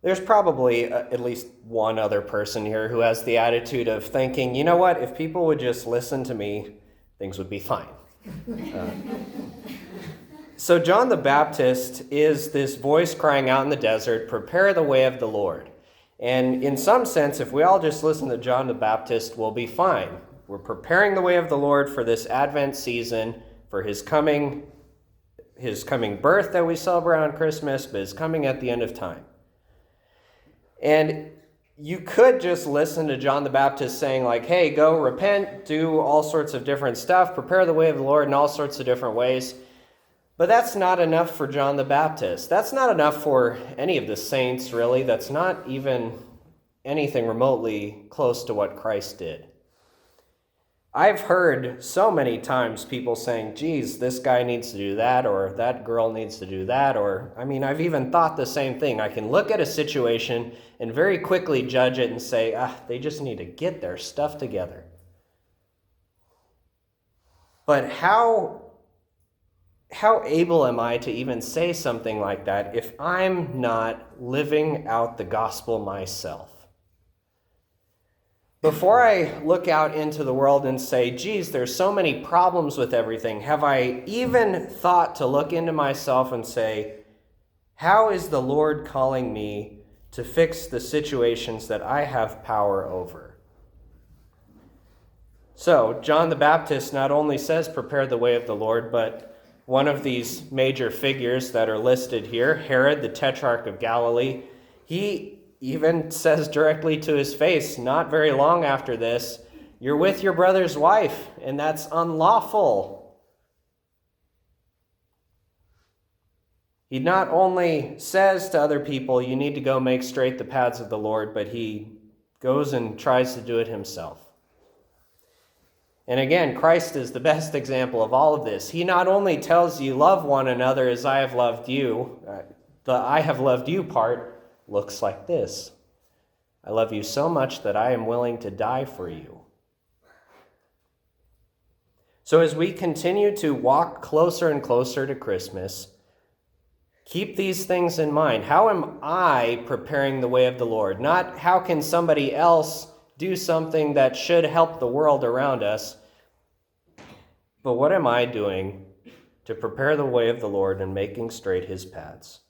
There's probably at least one other person here who has the attitude of thinking, you know what, if people would just listen to me, things would be fine. So John the Baptist is this voice crying out in the desert, prepare the way of the Lord. And in some sense, if we all just listen to John the Baptist, we'll be fine. We're preparing the way of the Lord for this Advent season, for his coming birth that we celebrate on Christmas, but his coming at the end of time. And you could just listen to John the Baptist saying like, hey, go repent, do all sorts of different stuff, prepare the way of the Lord in all sorts of different ways. But that's not enough for John the Baptist. That's not enough for any of the saints, really. That's not even anything remotely close to what Christ did. I've heard so many times people saying, geez, this guy needs to do that, or that girl needs to do that, or, I've even thought the same thing. I can look at a situation and very quickly judge it and say, they just need to get their stuff together. But how able am I to even say something like that if I'm not living out the gospel myself? Before I look out into the world and say, geez, there's so many problems with everything, have I even thought to look into myself and say, how is the Lord calling me to fix the situations that I have power over? So, John the Baptist not only says, prepare the way of the Lord, but one of these major figures that are listed here, Herod, the Tetrarch of Galilee, he even says directly to his face, not very long after this, you're with your brother's wife, and that's unlawful. He not only says to other people, you need to go make straight the paths of the Lord, but he goes and tries to do it himself. And again, Christ is the best example of all of this. He not only tells you, love one another as I have loved you, the I have loved you part looks like this. I love you so much that I am willing to die for you. So as we continue to walk closer and closer to Christmas, keep these things in mind. How am I preparing the way of the Lord? Not how can somebody else do something that should help the world around us, but what am I doing to prepare the way of the Lord and making straight his paths?